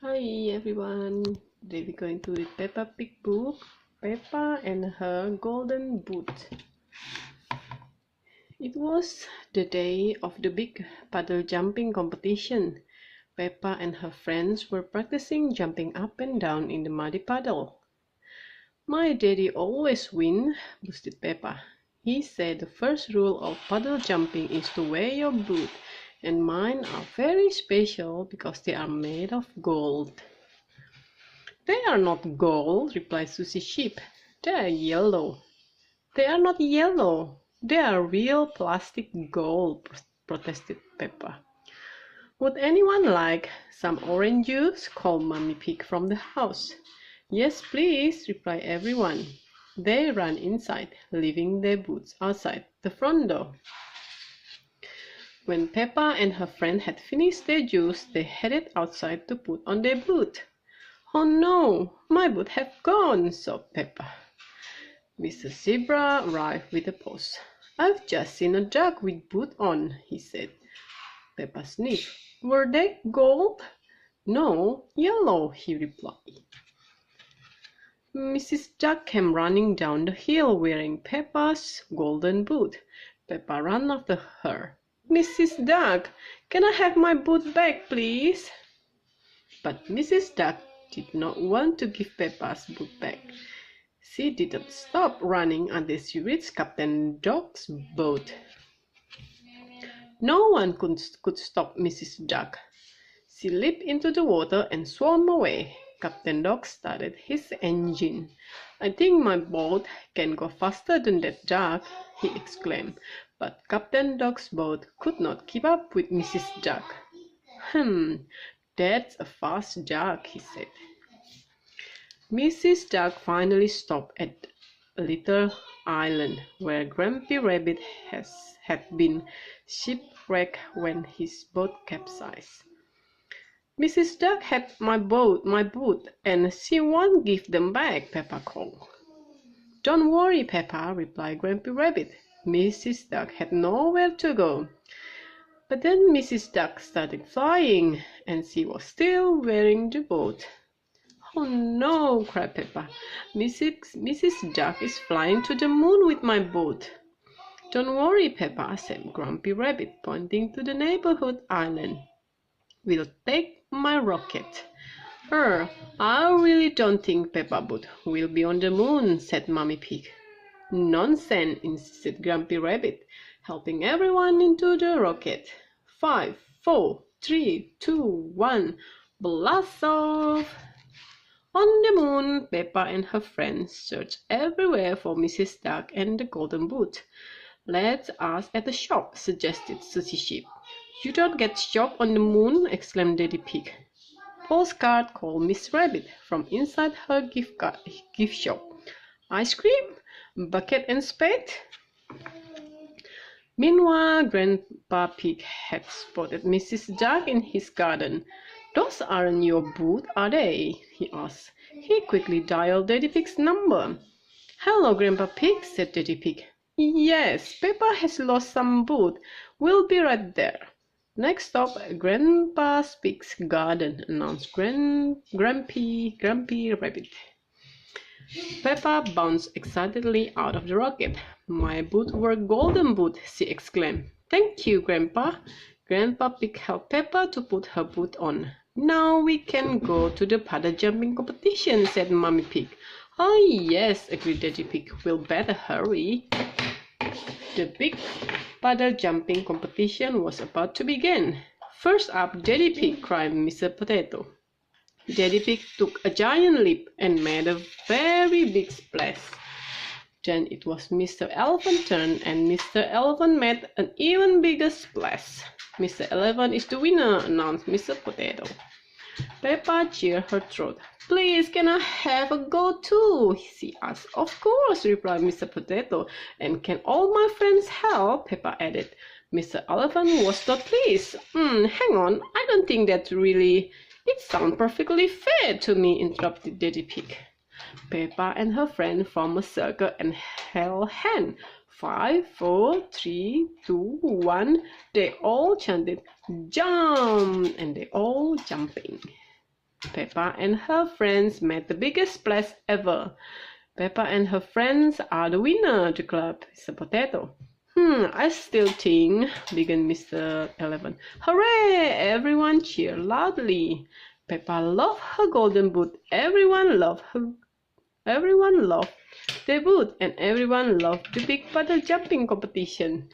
Hi everyone, today we're going to read Peppa Pig Book, Peppa and Her Golden Boot. It was the day of the big puddle jumping competition. Peppa and her friends were practicing jumping up and down in the muddy puddle. My daddy always wins, boasted Peppa. He said the first rule of puddle jumping is to wear your boot, and mine are very special because they are made of gold. "They are not gold," replied Susie Sheep. "They are yellow." "They are not yellow. They are real plastic gold," protested Peppa. "Would anyone like some orange juice?" called Mummy Pig from the house. "Yes, please," replied everyone. They ran inside, leaving their boots outside the front door. When Peppa and her friend had finished their juice, they headed outside to put on their boot. "Oh no, my boot have gone," sobbed Peppa. Mr. Zebra arrived with a post. "I've just seen a duck with boot on," he said. Peppa sniffed. "Were they gold?" "No, yellow," he replied. Mrs. Duck came running down the hill wearing Peppa's golden boot. Peppa ran after her. "Mrs. Duck, can I have my boot back, please?" But Mrs. Duck did not want to give Peppa's boot back. She didn't stop running until she reached Captain Dog's boat. No one could stop Mrs. Duck. She leaped into the water and swam away. Captain Dog started his engine. "I think my boat can go faster than that duck," he exclaimed. But Captain Dog's boat could not keep up with Mrs. Duck. "That's a fast duck," he said. Mrs. Duck finally stopped at a little island where Grumpy Rabbit had been shipwrecked when his boat capsized. "Mrs. Duck had my boot, and she won't give them back," Peppa called. "Don't worry, Peppa," replied Grumpy Rabbit. Mrs. Duck had nowhere to go. But then Mrs. Duck started flying, and she was still wearing the boat. "Oh no!" cried Peppa. Mrs. Duck is flying to the moon with my boat." "Don't worry, Peppa," said Grumpy Rabbit, pointing to the neighborhood island. "We'll take my rocket." I really don't think Peppa boat will be on the moon," said Mummy Pig. "Nonsense," insisted Grumpy Rabbit, helping everyone into the rocket. 5, 4, 3, 2, 1, blast off! On the moon, Peppa and her friends searched everywhere for Mrs. Duck and the golden boot. "Let's ask at the shop," suggested Susie Sheep. "You don't get shop on the moon," exclaimed Daddy Pig. Postcard called Miss Rabbit from inside her gift shop. "Ice cream? Bucket and spade?" Meanwhile, Grandpa Pig had spotted Mrs. Duck in his garden. "Those aren't your boots, are they?" he asked. He quickly dialed Daddy Pig's number. "Hello, Grandpa Pig," said Daddy Pig. "Yes, Peppa has lost some boots. We'll be right there." "Next stop, Grandpa Pig's garden," announced Grumpy Rabbit. Peppa bounced excitedly out of the rocket. "My boots were golden boots," she exclaimed. "Thank you, Grandpa." Grandpa Pig helped Peppa to put her boot on. "Now we can go to the puddle jumping competition," said Mummy Pig. "Oh yes," agreed Daddy Pig. "We'll better hurry." The big puddle jumping competition was about to begin. "First up, Daddy Pig," cried Mr. Potato. Daddy Pig took a giant leap and made a very big splash. Then it was Mr. Elephant's turn, and Mr. Elephant made an even bigger splash. "Mr. Elephant is the winner," announced Mr. Potato. Peppa cheered her throat. "Please, can I have a go too?" she asked. "Of course," replied Mr. Potato. "And can all my friends help?" Peppa added. Mr. Elephant was not pleased. Hang on, I don't think that really... "It sounds perfectly fair to me," interrupted Daddy Pig. Peppa and her friend formed a circle and held hands. 5, 4, 3, 2, 1. They all chanted, "Jump!" and they all jumping. Peppa and her friends made the biggest splash ever. Peppa and her friends are the winner, declared Mr. Potato. I still think, began Mr. Elephant. Hooray! Everyone cheered loudly. Peppa loved her golden boot. Everyone loved their boot, and everyone loved the big puddle jumping competition.